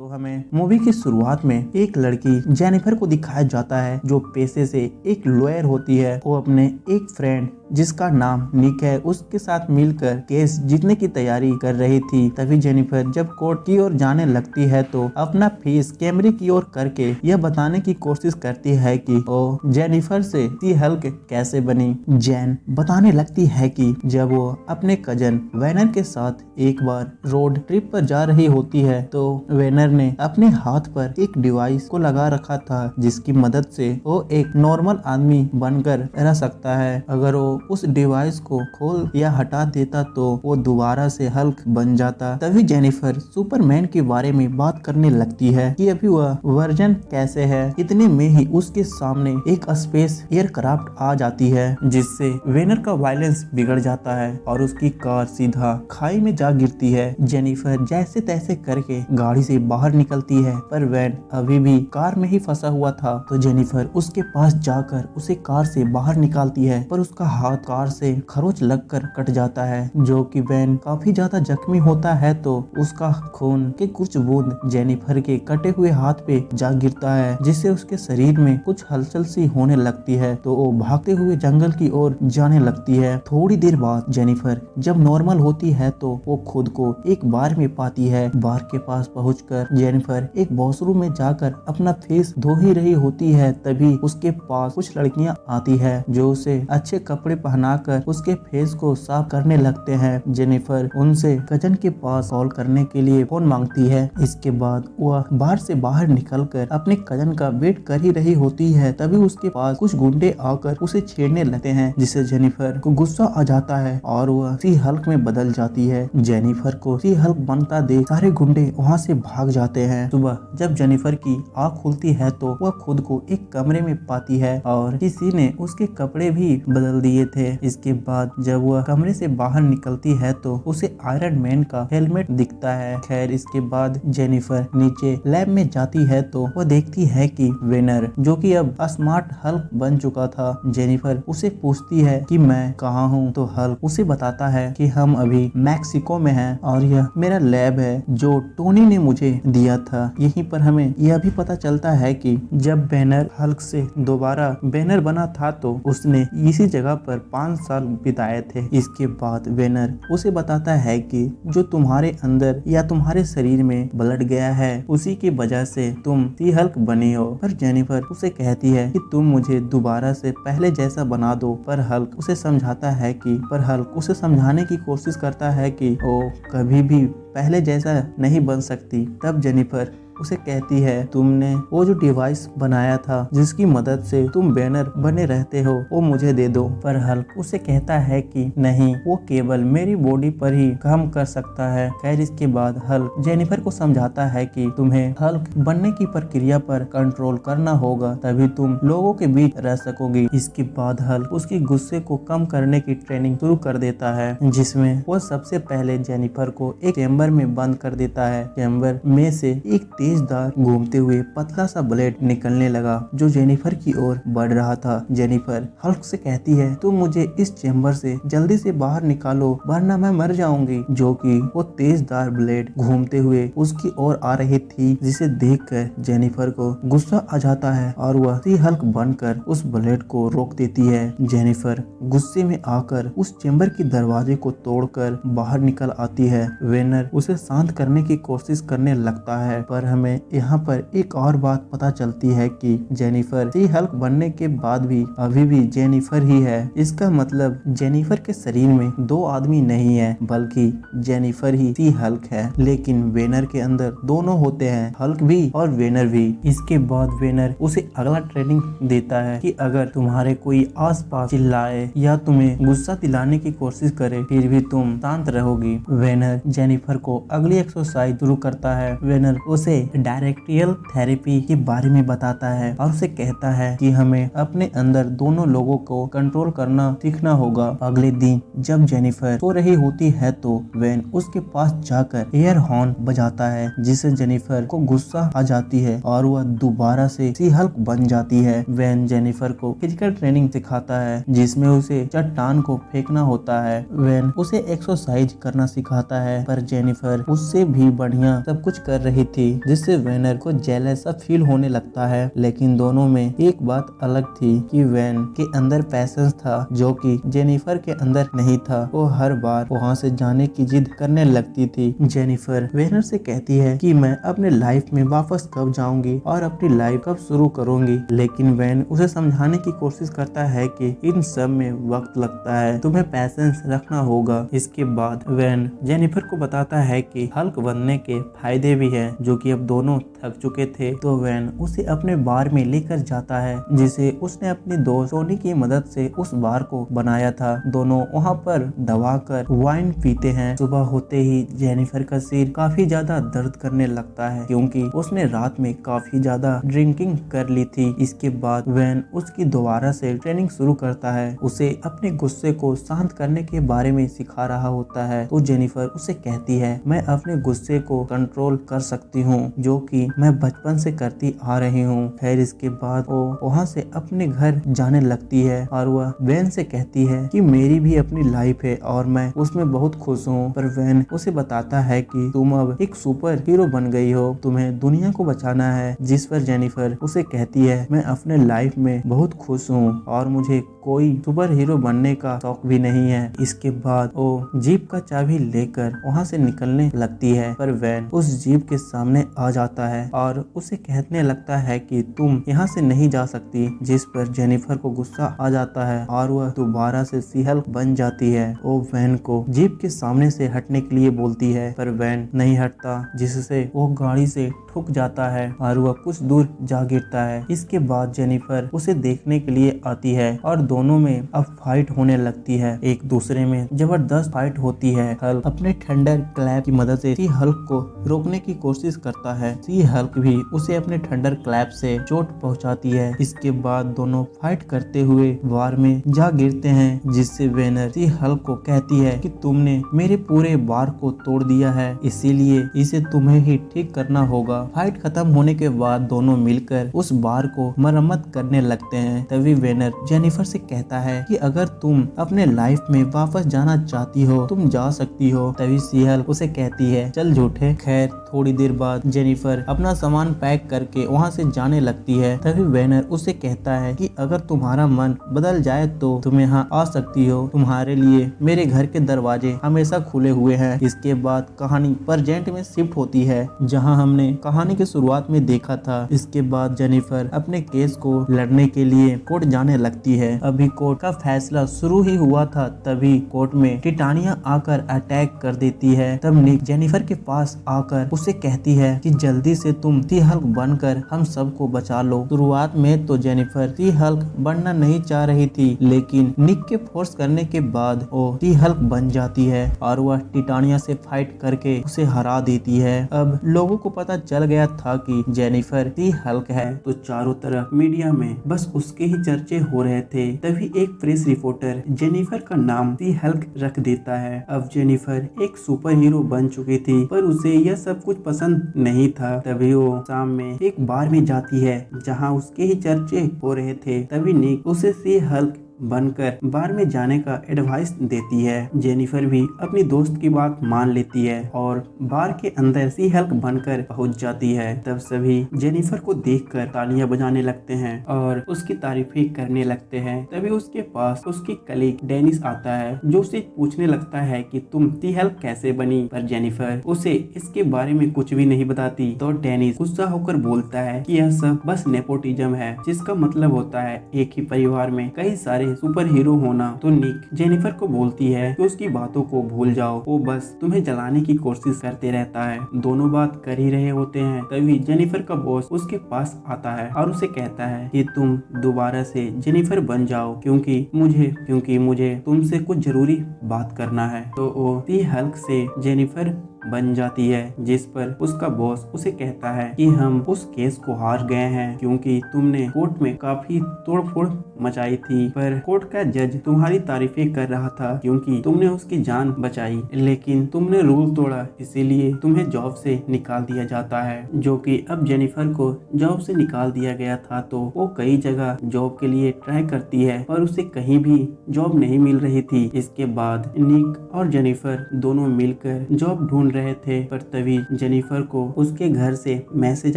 तो हमें मूवी की शुरुआत में एक लड़की जेनिफर को दिखाया जाता है जो पेशे से एक लॉयर होती है। वो अपने एक फ्रेंड जिसका नाम निक है उसके साथ मिलकर केस जीतने की तैयारी कर रही थी। तभी जेनिफर जब कोर्ट की ओर जाने लगती है तो अपना फेस कैमरे की ओर करके यह बताने की कोशिश करती है कि वो जेनिफर से सी हल्क कैसे बनी। जैन बताने लगती है कि जब वो अपने कजन वेनर के साथ एक बार रोड ट्रिप पर जा रही होती है तो वेनर ने अपने हाथ पर एक डिवाइस को लगा रखा था जिसकी मदद से वो एक नॉर्मल आदमी बनकर रह सकता है। अगर वो उस डिवाइस को खोल या हटा देता तो वो दोबारा से हल्क बन जाता। तभी जेनिफर सुपरमैन के बारे में बात करने लगती है कि अभी वह वर्जन कैसे है। इतने में ही उसके सामने एक स्पेस एयरक्राफ्ट आ जाती है जिससे वेनर का वायलेंस बिगड़ जाता है और उसकी कार सीधा खाई में जा गिरती है। जेनिफर जैसे तैसे करके गाड़ी से बाहर निकलती है पर वैन अभी भी कार में ही फंसा हुआ था। तो जेनिफर उसके पास जाकर उसे कार से बाहर निकालती है पर उसका हाथ कार से खरोच लगकर कट जाता है जो कि वैन काफी ज्यादा जख्मी होता है। तो उसका खून के कुछ बूंद जेनिफर के कटे हुए हाथ पे जा गिरता है जिससे उसके शरीर में कुछ हलचल सी होने लगती है। तो वो भागते हुए जंगल की ओर जाने लगती है। थोड़ी देर बाद जेनिफर जब नॉर्मल होती है तो वो खुद को एक बार में पाती है। बार के पास पहुंचकर जेनिफर एक वॉशरूम में जाकर अपना फेस धो ही रही होती है। तभी उसके पास कुछ लड़कियां आती है जो उसे अच्छे कपड़े पहनाकर उसके फेस को साफ करने लगते हैं। जेनिफर उनसे कजन के पास कॉल करने के लिए फोन मांगती है। इसके बाद वह बार से बाहर निकलकर अपने कजन का वेट कर ही रही होती है। तभी उसके पास कुछ गुंडे आकर उसे छेड़ने लगते हैं जिससे जेनिफर को गुस्सा आ जाता है और वह सी हल्क में बदल जाती है। जेनिफर को सी हल्क बनता देख सारे गुंडे वहाँ से भाग जाते हैं। सुबह जब जेनिफर की आँख खुलती है तो वह खुद को एक कमरे में पाती है और किसी ने उसके कपड़े भी बदल दिए थे। इसके बाद जब वह कमरे से बाहर निकलती है तो उसे आयरन मैन का हेलमेट दिखता है। खैर इसके बाद जेनिफर नीचे लैब में जाती है तो वह देखती है कि वेनर जो कि अब स्मार्ट हल्क बन चुका था। जेनिफर उसे पूछती है कि मैं कहाँ हूँ तो हल्क उसे बताता है कि हम अभी मैक्सिको में हैं और यह मेरा लैब है जो टोनी ने मुझे दिया था। यहीं पर हमें यह भी पता चलता है कि जब बैनर हल्क से दोबारा बैनर बना था तो उसने इसी जगह पर 5 साल बिताए थे। इसके बाद बैनर उसे बताता है कि जो तुम्हारे अंदर या तुम्हारे शरीर में ब्लड गया है उसी की वजह से तुम सी हल्क बनी हो। पर जेनिफर उसे कहती है कि तुम मुझे दोबारा से पहले जैसा बना दो। पर हल्क उसे समझाता है कि हल्क उसे समझाने की कोशिश करता है कि वो कभी भी पहले जैसा नहीं बन सकती। तब जेनिफर उसे कहती है तुमने वो जो डिवाइस बनाया था जिसकी मदद से तुम बैनर बने रहते हो वो मुझे दे दो। पर हल्क उसे कहता है कि नहीं वो केवल मेरी बॉडी पर ही काम कर सकता है। खैर इसके बाद हल्क जेनिफर को समझाता है कि तुम्हें हल्क बनने की प्रक्रिया पर कंट्रोल करना होगा तभी तुम लोगों के बीच रह सकोगी। इसके बाद हल्क उसकी गुस्से को कम करने की ट्रेनिंग शुरू कर देता है जिसमें वो सबसे पहले जेनिफर को एक चैम्बर में बंद कर देता है। चैम्बर में से एक तेजदार घूमते हुए पतला सा ब्लेड निकलने लगा जो जेनिफर की ओर बढ़ रहा था। जेनिफर हल्क से कहती है तुम मुझे इस चैम्बर से जल्दी से बाहर निकालो वरना मैं मर जाऊंगी। जो कि वो तेजदार ब्लेड घूमते हुए उसकी ओर आ रही थी जिसे देखकर जेनिफर को गुस्सा आ जाता है और वह सी हल्क बनकर उस ब्लेड को रोक देती है। जेनिफर गुस्से में आकर उस चैम्बर के दरवाजे को तोड़कर बाहर निकल आती है। वेनर उसे शांत करने की कोशिश करने लगता है पर हमें यहाँ पर एक और बात पता चलती है कि जेनिफर सी हल्क बनने के बाद भी अभी भी जेनिफर ही है। इसका मतलब जेनिफर के शरीर में 2 आदमी नहीं है बल्कि जेनिफर ही सी हल्क है। लेकिन वेनर के अंदर दोनों होते हैं हल्क भी और वेनर भी। इसके बाद वेनर उसे अगला ट्रेनिंग देता है कि अगर तुम्हारे कोई आसपास चिल्लाए या तुम्हें गुस्सा दिलाने की कोशिश करे फिर भी तुम शांत रहोगी। वेनर जेनिफर को अगली एक्सरसाइज शुरू करता है। वेनर उसे डायरेक्टियल थेरेपी के बारे में बताता है और उसे कहता है कि हमें अपने अंदर दोनों लोगों को कंट्रोल करना सीखना होगा। अगले दिन जब जेनिफर सो रही होती है तो वैन उसके पास जाकर एयर हॉर्न बजाता है जिससे जेनिफर को गुस्सा आ जाती है और वह दोबारा से सी हल्क बन जाती है। वैन जेनिफर को फिजिकल ट्रेनिंग सिखाता है जिसमें उसे चट्टान को फेंकना होता है। वैन उसे एक्सरसाइज करना सिखाता है पर जेनिफर उससे भी बढ़िया सब कुछ कर रही थी जिससे वेनर को जेलस सा फील होने लगता है। लेकिन दोनों में एक बात अलग थी कि वैन के अंदर पैशंस था जो कि जेनिफर के अंदर नहीं था। वो हर बार वहाँ से जाने की जिद करने लगती थी। जेनिफर वेनर से कहती है कि मैं अपने लाइफ में वापस कब जाऊंगी और अपनी लाइफ कब शुरू करूंगी, लेकिन वैन उसे समझाने की कोशिश करता है कि इन सब में वक्त लगता है, तुम्हें पैशंस रखना होगा। इसके बाद वैन जेनिफर को बताता है कि हल्क बनने के फायदे भी हैं, जो कि अब दोनों थक चुके थे। तो वैन उसे अपने बार में लेकर जाता है जिसे उसने अपनी दोस्त टोनी की मदद से उस बार को बनाया था। दोनों वहाँ पर दबाकर वाइन पीते हैं। सुबह होते ही जेनिफर का सिर काफी ज्यादा दर्द करने लगता है क्योंकि उसने रात में काफी ज्यादा ड्रिंकिंग कर ली थी। इसके बाद वैन उसकी दोबारा से ट्रेनिंग शुरू करता है, उसे अपने गुस्से को शांत करने के बारे में सिखा रहा होता है। तो जेनिफर उसे कहती है मैं अपने गुस्से को कंट्रोल कर सकती हूँ, जो कि मैं बचपन से करती आ रही हूँ। फिर इसके बाद वो वहाँ से अपने घर जाने लगती है और वह वैन से कहती है कि मेरी भी अपनी लाइफ है और मैं उसमें बहुत खुश हूँ। पर वैन उसे बताता है कि तुम अब एक सुपर हीरो बन गई हो, तुम्हें दुनिया को बचाना है। जिस पर जेनिफर उसे कहती है मैं अपने लाइफ में बहुत खुश हूँ और मुझे कोई सुपर हीरो बनने का शौक भी नहीं है। इसके बाद वो जीप का चाबी लेकर वहाँ से निकलने लगती है, पर वैन उस जीप के सामने आ जाता है और उसे कहने लगता है कि तुम यहाँ से नहीं जा सकती। जिस पर जेनिफर को गुस्सा आ जाता है और वह दोबारा से सी-हल्क बन जाती है। वो वैन को जीप के सामने से हटने के लिए बोलती है, पर वैन नहीं हटता, जिससे वो गाड़ी से ठुक जाता है और वह कुछ दूर जा गिरता है। इसके बाद जेनिफर उसे देखने के लिए आती है और दोनों में अब फाइट होने लगती है। एक दूसरे में जबरदस्त फाइट होती है। हल्क अपने थंडर क्लैप की मदद से सी हल्क को रोकने की कोशिश करता है। सी हल्क भी उसे अपने थंडर क्लैप से चोट पहुंचाती है। इसके बाद दोनों फाइट करते हुए बार में जा गिरते हैं, जिससे वेनर सी हल्क को कहती है कि तुमने मेरे पूरे बार को तोड़ दिया है, इसीलिए इसे तुम्हें ही ठीक करना होगा। फाइट खत्म होने के बाद दोनों मिलकर उस बार को मरम्मत करने लगते हैं। तभी वेनर जेनिफर से कहता है कि अगर तुम अपने लाइफ में वापस जाना चाहती हो तुम जा सकती हो। तभी सी हल्क उसे कहती है चल झूठे। खैर थोड़ी देर बाद जेनिफर अपना सामान पैक करके वहाँ से जाने लगती है। तभी वेनर उसे कहता है कि अगर तुम्हारा मन बदल जाए तो तुम यहाँ आ सकती हो, तुम्हारे लिए मेरे घर के दरवाजे हमेशा खुले हुए हैं। इसके बाद कहानी प्रेजेंट में शिफ्ट होती है, जहाँ हमने कहानी की शुरुआत में देखा था। इसके बाद जेनिफर अपने केस को लड़ने के लिए कोर्ट जाने लगती है। अभी कोर्ट का फैसला शुरू ही हुआ था, तभी कोर्ट में टिटानिया आकर अटैक कर देती है। तब निक जेनिफर के पास आकर उसे कहती है कि जल्दी से तुम सी हल्क बनकर हम सबको बचा लो। शुरुआत में तो जेनिफर सी हल्क बनना नहीं चाह रही थी, लेकिन निक के फोर्स करने के बाद वो सी हल्क बन जाती है और वह टिटानिया से फाइट करके उसे हरा देती है। अब लोगों को पता चल गया था कि जेनिफर सी हल्क है, तो चारों तरफ मीडिया में बस उसके ही चर्चे हो रहे थे। तभी एक प्रेस रिपोर्टर जेनिफर का नाम सी हल्क रख देता है। अब जेनिफर एक सुपर हीरो बन चुकी थी, पर उसे यह सब कुछ पसंद नहीं था। तभी वो शाम में एक बार में जाती है जहाँ उसके ही चर्चे हो रहे थे। तभी निक उसे सी हल्क बनकर बार में जाने का एडवाइस देती है। जेनिफर भी अपनी दोस्त की बात मान लेती है और बार के अंदर सी हल्क बनकर पहुंच जाती है। तब सभी जेनिफर को देखकर तालियां बजाने लगते हैं और उसकी तारीफें करने लगते हैं। तभी उसके पास उसकी कलीग डेनिस आता है, जो उसे पूछने लगता है कि तुम सी हल्क कैसे बनी। पर जेनिफर उसे इसके बारे में कुछ भी नहीं बताती। तो डेनिस गुस्सा होकर बोलता है कि यह सब बस नेपोटिज्म है, जिसका मतलब होता है एक ही परिवार में कई सारे सुपर हीरो होना। तो निक जेनिफर को बोलती है कि उसकी बातों को भूल जाओ, वो बस तुम्हें जलाने की कोशिश करते रहता है। दोनों बात कर ही रहे होते हैं, तभी जेनिफर का बॉस उसके पास आता है और उसे कहता है कि तुम दोबारा से जेनिफर बन जाओ, क्योंकि मुझे तुमसे कुछ जरूरी बात करना है। तो वो सी हल्क से जेनिफर बन जाती है, जिस पर उसका बॉस उसे कहता है कि हम उस केस को हार गए हैं क्योंकि तुमने कोर्ट में काफी तोड़फोड़ मचाई थी। पर कोर्ट का जज तुम्हारी तारीफें कर रहा था क्योंकि तुमने उसकी जान बचाई, लेकिन तुमने रूल तोड़ा, इसीलिए तुम्हें जॉब से निकाल दिया जाता है। जो कि अब जेनिफर को जॉब से निकाल दिया गया था, तो वो कई जगह जॉब के लिए ट्राई करती है पर उसे कहीं भी जॉब नहीं मिल रही थी। इसके बाद निक और जेनिफर दोनों मिलकर जॉब ढूंढ रहे थे, पर तभी जेनिफर को उसके घर से मैसेज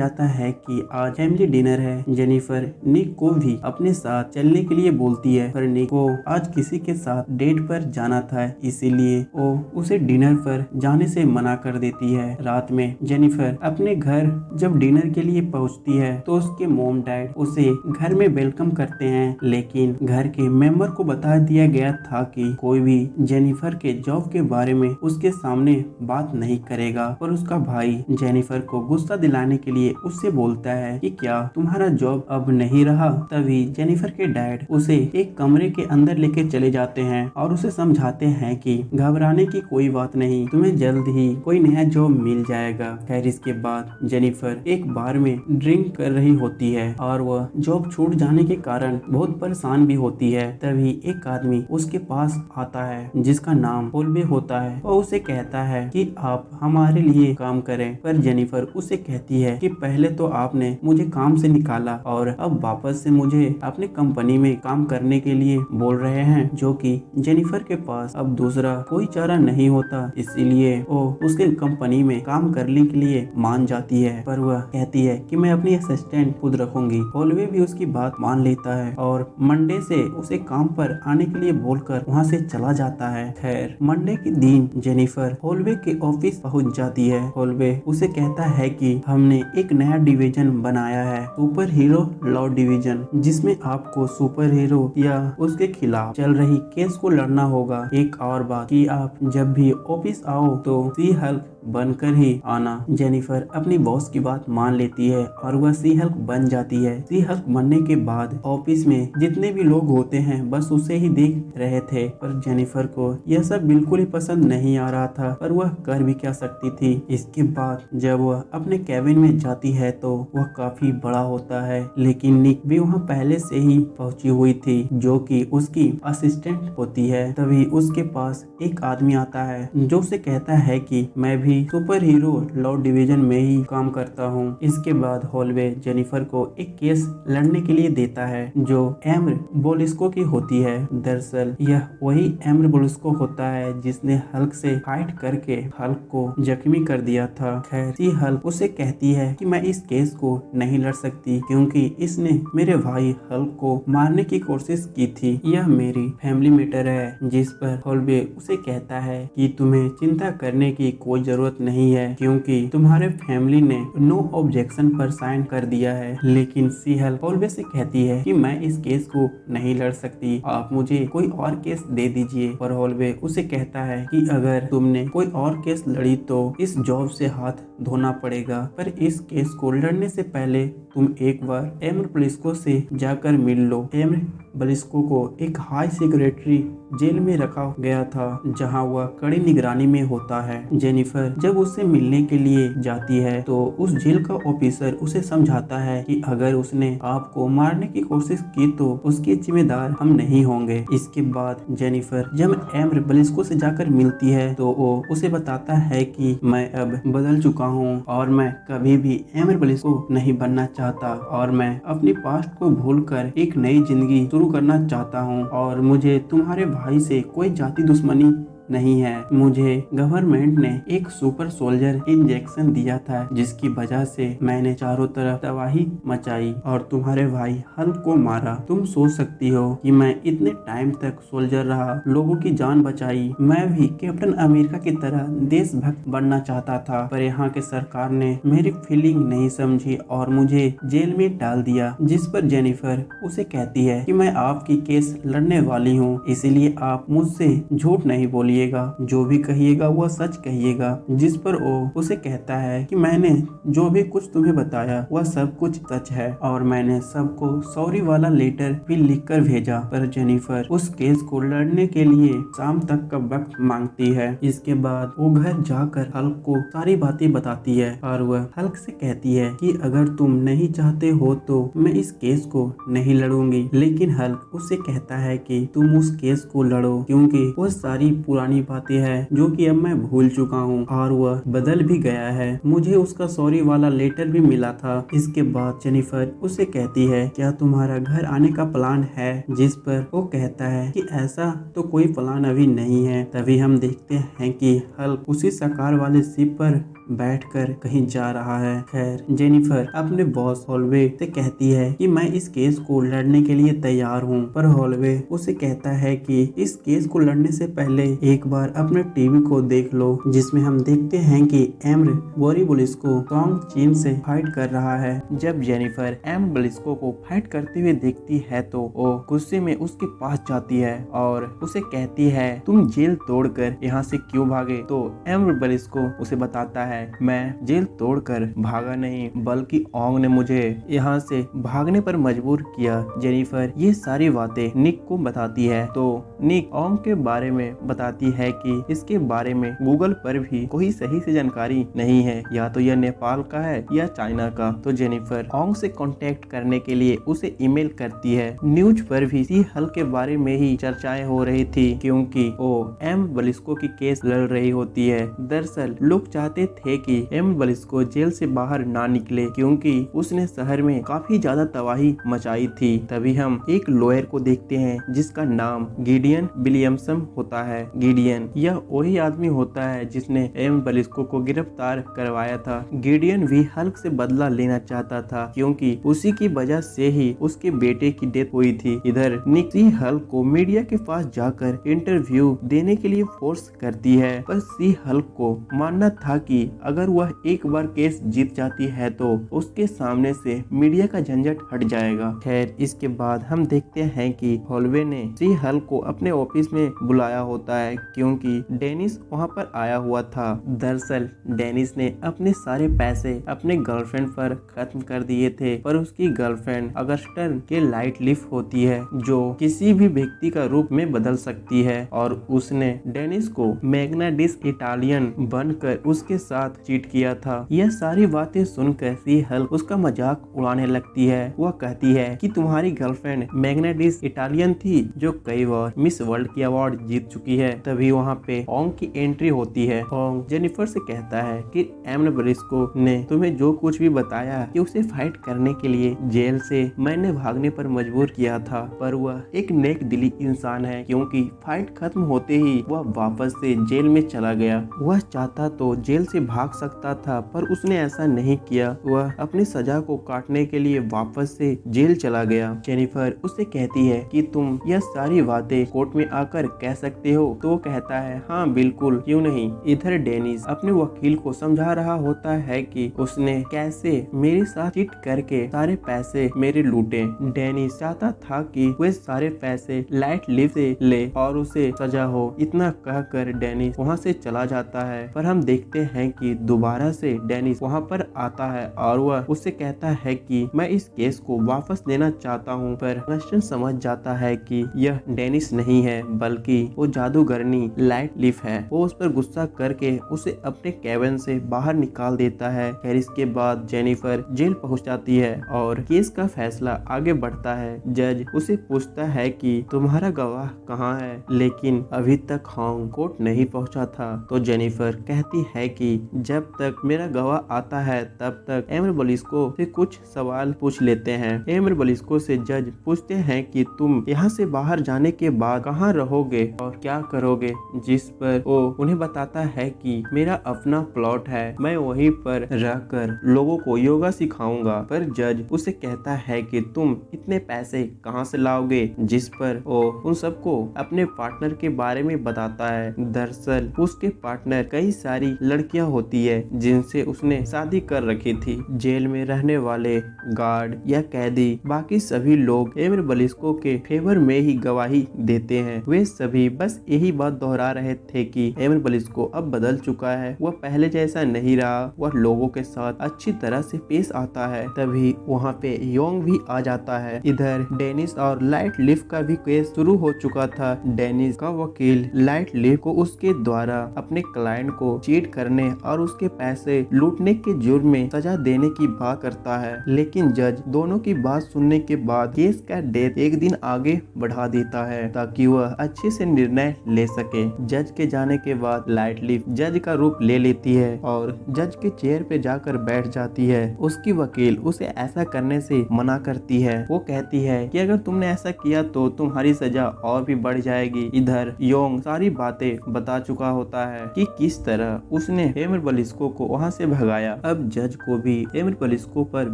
आता है कि आज फैमिली डिनर है। जेनिफर निक को भी अपने साथ चलने के लिए बोलती है, पर निक को आज किसी के साथ डेट पर जाना था, इसीलिए वो उसे डिनर पर जाने से मना कर देती है। रात में जेनिफर अपने घर जब डिनर के लिए पहुंचती है तो उसके मॉम डैड उसे घर में वेलकम करते हैं, लेकिन घर के मेंबर को बता दिया गया था कि कोई भी जेनिफर के जॉब के बारे में उसके सामने बात नहीं करेगा। और उसका भाई जेनिफर को गुस्सा दिलाने के लिए उससे बोलता है कि क्या तुम्हारा जॉब अब नहीं रहा। तभी जेनिफर के डैड उसे एक कमरे के अंदर लेके चले जाते हैं और उसे समझाते हैं कि घबराने की कोई बात नहीं, तुम्हें जल्द ही कोई नया जॉब मिल जाएगा। खैर इसके बाद जेनिफर एक बार में ड्रिंक कर रही होती है और वह जॉब छूट जाने के कारण बहुत परेशान भी होती है। तभी एक आदमी उसके पास आता है जिसका नाम होल्वे होता है। वो उसे कहता है कि आप हमारे लिए काम करें, पर जेनिफर उसे कहती है कि पहले तो आपने मुझे काम से निकाला और अब वापस से मुझे अपने कंपनी में काम करने के लिए बोल रहे हैं, जो कि जेनिफर के पास अब दूसरा कोई चारा नहीं होता, इसीलिए वो उसके कंपनी में काम करने के लिए मान जाती है। पर वह कहती है कि मैं अपनी असिस्टेंट खुद रखूंगी। होल्वे भी उसकी बात मान लेता है और मंडे से उसे काम पर आने के लिए बोलकर वहाँ से चला जाता है। खैर मंडे के दिन जेनिफर होल्वे के ऑफिस पहुँच जाती है। होल्वे उसे कहता है कि हमने एक नया डिवीजन बनाया है, सुपर हीरो लॉ डिवीजन, जिसमें आपको सुपर हीरो या उसके खिलाफ चल रही केस को लड़ना होगा। एक और बात कि आप जब भी ऑफिस आओ तो सी हल्क बनकर ही आना। जेनिफर अपनी बॉस की बात मान लेती है और वह सी हल्क बन जाती है। सी हल्क बनने के बाद ऑफिस में जितने भी लोग होते हैं बस उसे ही देख रहे थे, पर जेनिफर को यह सब बिल्कुल ही पसंद नहीं आ रहा था, पर वह कर भी क्या सकती थी। इसके बाद जब वह अपने कैबिन में जाती है तो वह काफी बड़ा होता है, लेकिन निक भी वहाँ पहले से ही पहुंची हुई थी, जो कि उसकी असिस्टेंट होती है। तभी उसके पास एक आदमी आता है जो उसे कहता है कि मैं भी सुपर हीरो लॉ डिवीजन में ही काम करता हूँ। इसके बाद होल्वे जेनिफर को एक केस लड़ने के लिए देता है जो एम्बर बोलिस्को की होती है। दरअसल यह वही एम्बर बोलिस्को होता है जिसने हल्क से फाइट करके हल्क को जख्मी कर दिया था। खैर सी हल्क उसे कहती है कि मैं इस केस को नहीं लड़ सकती क्योंकि इसने मेरे भाई हल्क को मारने की कोशिश की थी। यह मेरी फैमिली मैटर है। जिस पर होल्वे उसे कहता है कि तुम्हें चिंता करने की कोई जरूरत नहीं है क्योंकि तुम्हारे फैमिली ने नो ऑब्जेक्शन पर साइन कर दिया है। लेकिन सी हल्क होल्वे से कहती है कि मैं इस केस को नहीं लड़ सकती, आप मुझे कोई और केस दे दीजिए। पर होल्वे उसे कहता है कि अगर तुमने कोई और केस लड़ी तो इस जॉब से हाथ धोना पड़ेगा, पर इस केस को लड़ने से पहले तुम एक बार एम्बर ब्लिस्को से जाकर मिल लो। एम्बर ब्लिस्को को एक हाई सिक्योरिटी जेल में रखा गया था जहां वह कड़ी निगरानी में होता है। जेनिफर जब उससे मिलने के लिए जाती है तो उस जेल का ऑफिसर उसे समझाता है कि अगर उसने आपको मारने की कोशिश की तो उसके जिम्मेदार हम नहीं होंगे। इसके बाद जेनिफर जब एम्बर ब्लिस्को से जाकर मिलती है तो वो उसे बताता है कि मैं अब बदल चुका हूँ और मैं कभी भी एम्बर ब्लिस्को नहीं बनना चाहता और मैं अपनी पास्ट को भूलकर एक नई जिंदगी शुरू करना चाहता हूँ और मुझे तुम्हारे भाई से कोई जाति दुश्मनी नहीं है। मुझे गवर्नमेंट ने एक सुपर सोल्जर इंजेक्शन दिया था जिसकी वजह से मैंने चारों तरफ तबाही मचाई और तुम्हारे भाई हल्क को मारा। तुम सोच सकती हो कि मैं इतने टाइम तक सोल्जर रहा, लोगों की जान बचाई, मैं भी कैप्टन अमेरिका की तरह देशभक्त बनना चाहता था, पर यहाँ के सरकार ने मेरी फीलिंग नहीं समझी और मुझे जेल में डाल दिया। जिस पर जेनिफर उसे कहती है कि मैं आपकी केस लड़ने वाली हूँ, इसीलिए आप मुझसे झूठ नहीं बोलिए, जो भी कहिएगा वह सच कहिएगा। जिस पर वो उसे कहता है कि मैंने जो भी कुछ तुम्हें बताया वह सब कुछ सच है और मैंने सबको सॉरी वाला लेटर भी लिखकर भेजा। पर जेनिफर उस केस को लड़ने के लिए शाम तक का वक्त मांगती है। इसके बाद वो घर जाकर हल्क को सारी बातें बताती है और वह हल्क से कहती है कि अगर तुम नहीं चाहते हो तो मैं इस केस को नहीं लड़ूंगी। लेकिन हल्क उससे कहता है कि तुम उस केस को लड़ो क्योंकि वो सारी पुरानी पुरानी बातें हैं जो कि अब मैं भूल चुका हूँ और वह बदल भी गया है। मुझे उसका सॉरी वाला लेटर भी मिला था। इसके बाद जेनिफर उसे कहती है क्या तुम्हारा घर आने का प्लान है, जिस पर वो कहता है कि ऐसा तो कोई प्लान अभी नहीं है। तभी हम देखते हैं कि हल्क उसी साकार वाले शिप पर बैठकर कहीं जा रहा है। खैर जेनिफर अपने बॉस हॉलवे से कहती है कि मैं इस केस को लड़ने के लिए तैयार हूँ, पर हॉलवे उसे कहता है कि इस केस को लड़ने से पहले एक बार अपने टीवी को देख लो, जिसमें हम देखते हैं कि एम्र बोरीबोलिस्को सॉन्ग चीन से फाइट कर रहा है। जब जेनिफर एम्र बोलिस्को को फाइट करते हुए देखती है तो वो गुस्से में उसके पास जाती है और उसे कहती है तुम जेल तोड़कर यहाँ से क्यों भागे। तो एम्र बोलिस्को उसे बताता है मैं जेल तोड़कर भागा नहीं, बल्कि ओंग ने मुझे यहाँ से भागने पर मजबूर किया। जेनिफर ये सारी बातें निक को बताती है तो निक ओंग के बारे में बताती है कि इसके बारे में गूगल पर भी कोई सही से जानकारी नहीं है, या तो यह नेपाल का है या चाइना का। तो जेनिफर ओंग से कांटेक्ट करने के लिए उसे ईमेल करती है। न्यूज पर भी सी हल्क के बारे में ही चर्चाएं हो रही थी, क्योंकि वो एम बलिस्को की केस लड़ रही होती है। दरअसल लोग चाहते थे कि एम बलिस्को जेल से बाहर ना निकले, क्योंकि उसने शहर में काफी ज्यादा तबाही मचाई थी। तभी हम एक लॉयर को देखते हैं जिसका नाम गिडियन विलियमसन होता है। गिडियन यह वही आदमी होता है जिसने एम बलिस्को को गिरफ्तार करवाया था। गिडियन भी हल्क से बदला लेना चाहता था, क्योंकि उसी की वजह से ही उसके बेटे की डेथ हुई थी। इधर निक सी हल्क को मीडिया के पास जाकर इंटरव्यू देने के लिए फोर्स करती है, पर सी हल्क को मानना था कि अगर वह एक बार केस जीत जाती है तो उसके सामने से मीडिया का झंझट हट जाएगा। खैर इसके बाद हम देखते हैं कि हॉलवे ने सी हल्क को अपने ऑफिस में बुलाया होता है, क्योंकि डेनिस वहां पर आया हुआ था। दरअसल डेनिस ने अपने सारे पैसे अपने गर्लफ्रेंड पर खत्म कर दिए थे, पर उसकी गर्लफ्रेंड अगस्टन के लाइट लिफ होती है जो किसी भी व्यक्ति का रूप में बदल सकती है, और उसने डेनिस को मैग्नाडिस इटालियन बनकर उसके साथ चीट किया था। यह सारी बातें सुनकर सी हल्क उसका मजाक उड़ाने लगती है। वह कहती है कि तुम्हारी गर्लफ्रेंड मैग्नाडिस इटालियन थी जो कई बार मिस वर्ल्ड की अवार्ड जीत चुकी है। तभी वहाँ पे ओंग की एंट्री होती है। ओंग जेनिफर से कहता है कि एम बलिस्को ने तुम्हें जो कुछ भी बताया कि उसे फाइट करने के लिए जेल से मैंने भागने पर मजबूर किया था, पर वह एक नेक दिली इंसान है, क्योंकि फाइट खत्म होते ही वह वापस से जेल में चला गया। वह चाहता तो जेल से भाग सकता था, पर उसने ऐसा नहीं किया। वह अपनी सजा को काटने के लिए वापस से जेल चला गया। जेनिफर उससे कहती है कि तुम यह सारी बातें कोर्ट में आकर कह सकते हो। तो वो कहता है हाँ बिल्कुल, क्यों नहीं। इधर डेनिस अपने वकील को समझा रहा होता है कि उसने कैसे मेरे साथ चीट करके सारे पैसे मेरे लूटे। डेनिस चाहता था कि वे सारे पैसे लाइट लिफ से ले और उसे सजा हो। इतना कहकर डेनिस वहाँ से चला जाता है, पर हम देखते हैं कि दोबारा से डेनिस वहाँ पर आता है और वह उससे कहता है कि मैं इस केस को वापस लेना चाहता हूँ, पर अगस्टन समझ जाता है कि यह डेनिस नहीं है बल्कि वो जादूगरनी लाइट लिफ है। वो उस पर गुस्सा करके उसे अपने कैबिन से बाहर निकाल देता है। खैर इसके बाद जेनिफर जेल पहुँच जाती है और केस का फैसला आगे बढ़ता है। जज उसे पूछता है कि तुम्हारा गवाह कहाँ है, लेकिन अभी तक होंग कोर्ट नहीं पहुँचा था। तो जेनिफर कहती है कि जब तक मेरा गवाह आता है तब तक एम्र बलिस्को से कुछ सवाल पूछ लेते हैं। एम्र बलिस्को से जज पूछते हैं कि तुम यहाँ से बाहर जाने के बाद कहाँ रहोगे और क्या करोगे, जिस पर वो उन्हें बताता है कि मेरा अपना प्लॉट है, मैं वहीं पर रहकर लोगों को योगा सिखाऊंगा। पर जज उसे कहता है कि तुम इतने पैसे कहाँ से लाओगे, जिस पर वो उन सबको अपने पार्टनर के बारे में बताता है। दरअसल उसके पार्टनर कई सारी लड़कियां होती है जिनसे उसने शादी कर रखी थी। जेल में रहने वाले गार्ड या कैदी बाकी सभी लोग एम्र बलिस्को के फेवर में ही गवाही देते हैं। वे सभी बस यही बात दोहरा रहे थे कि एम्र बलिस्को अब बदल चुका है, वह पहले जैसा नहीं रहा, वह लोगों के साथ अच्छी तरह से पेश आता है। तभी वहाँ पे योंग भी आ जाता है। इधर डेनिस और लाइट लिफ का भी केस शुरू हो चुका था। डेनिस का वकील लाइट लिफ को उसके द्वारा अपने क्लाइंट को चीट करने और उसके पैसे लूटने के जुर्म में सजा देने की बात करता है, लेकिन जज दोनों की बात सुनने के बाद केस का डेट एक दिन आगे बढ़ा देता है ताकि वह अच्छे से निर्णय ले सके। जज के जाने के बाद लाइटलीफ जज का रूप ले लेती है और जज के चेयर पे जाकर बैठ जाती है। उसकी वकील उसे ऐसा करने से मना करती है। वो कहती है कि अगर तुमने ऐसा किया तो तुम्हारी सजा और भी बढ़ जाएगी। इधर योंग सारी बातें बता चुका होता है कि किस तरह उसने एमिल ब्लिस्को को वहाँ से भगाया। अब जज को भी एमिल ब्लिस्को पर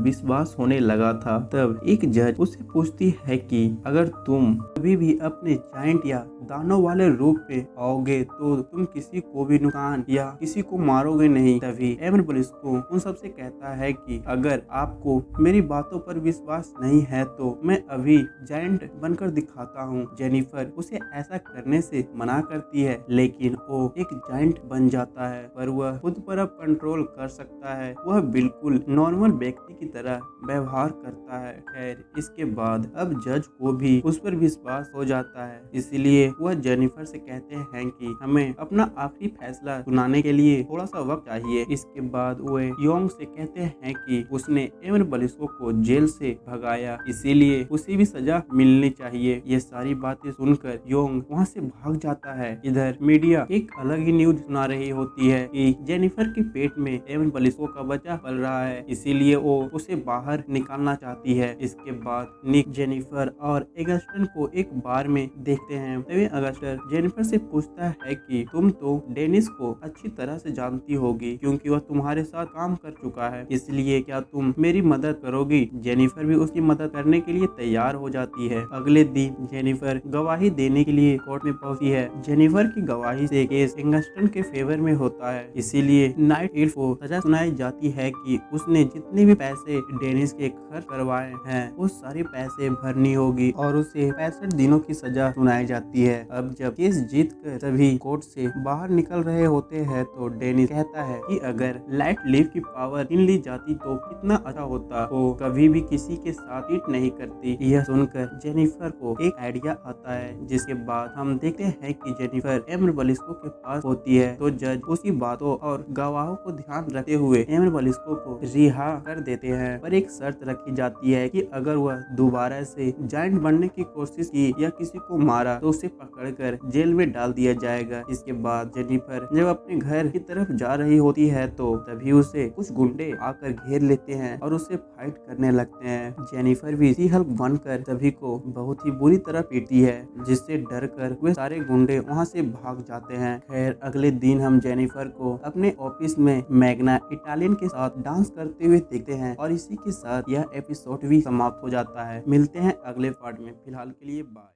विश्वास होने लगा था। तब एक जज उसे पूछती है कि अगर तुम कभी भी अपने जायंट या दानव वाले रूप पे आओगे तो तुम किसी को भी नुकसान या किसी को मारोगे नहीं। तभी एमिल ब्लिस्को उन सबसे कहता है कि अगर आपको मेरी बातों पर विश्वास नहीं है तो मैं अभी जायंट बनकर दिखाता हूँ। जेनिफर उसे ऐसा करने से मना करती है, लेकिन वो एक जायंट बन जाता है, पर वह खुद पर अब कंट्रोल कर सकता है। वह बिल्कुल नॉर्मल व्यक्ति की तरह व्यवहार करता है। खैर इसके बाद अब जज को भी उस पर विश्वास हो जाता है, इसलिए वह जेनिफर से कहते हैं कि हमें अपना आखिरी फैसला सुनाने के लिए थोड़ा सा वक्त चाहिए। इसके बाद वे योंग से कहते हैं कि उसने एमिल ब्लिस्को को जेल से भगाया, इसीलिए उसे भी सजा मिलनी चाहिए। ये सारी बातें सुनकर योंग वहाँ से भाग जाता है। इधर मीडिया एक अलग ही न्यूज सुना रही होती है कि जेनिफर के पेट में एमिल ब्लिस्को का बच्चा पल रहा है, इसीलिए वो उसे बाहर निकालना चाहती है। इसके बाद निक जेनिफर और अगस्टन को एक बार में देखते हैं। तभी अगस्टन जेनिफर से पूछता है कि तुम तो डेनिस को अच्छी तरह से जानती होगी क्योंकि वह तुम्हारे साथ काम कर चुका है, इसलिए क्या तुम मेरी मदद करोगी? जेनिफर भी उसकी मदद करने के लिए तैयार हो जाती है। अगले दिन जेनिफर गवाही देने के लिए कोर्ट में पहुंचती है। जेनिफर की गवाही से केस अगस्टन के फेवर में होता है, इसीलिए नाइट एल्फ को सजा सुनाई जाती है कि उसने जितने भी पैसे डेनिस के खर्च करवाए हैं वो सारे पैसे भरनी होगी और उसे 65 दिनों की सजा सुनाई जाती है। अब जब केस जीत कर सभी कोर्ट से बाहर निकल रहे होते हैं तो डेनिस कहता है कि अगर लाइट लीफ की पावर छीन ली जाती तो कितना अच्छा होता। वो कभी भी किसी के साथ चीट नहीं करती। यह सुनकर जेनिफर को एक आइडिया आता है, जिसके बाद हम देखते हैं कि जेनिफर एमिल ब्लिस्को के पास होती है तो जज उसकी बातों और गवाहों को ध्यान रखते हुए एमिल ब्लिस्को को रिहा कर देते हैं, पर एक शर्त रखी जाती है कि अगर वह दोबारा से जायंट बनने की कोशिश की या किसी को मारा तो उसे पकड़कर जेल में डाल दिया जाएगा। इसके बाद जेनिफर जब अपने घर की तरफ जा रही होती है तो तभी उसे कुछ गुंडे आकर घेर लेते हैं और उसे फाइट करने लगते हैं। जेनिफर भी सी हल्क बनकर सभी को बहुत ही बुरी तरह पीटती है, जिससे डर कर वे सारे गुंडे वहां से भाग जाते हैं। खैर अगले दिन हम जेनिफर को अपने ऑफिस में मैग्ना इटालियन के साथ डांस करते हुए देखते हैं और इसी के साथ यह एपिसोड भी समाप्त हो जाता है। मिलते हैं अगले पार्ट में, फिलहाल के लिए बाय।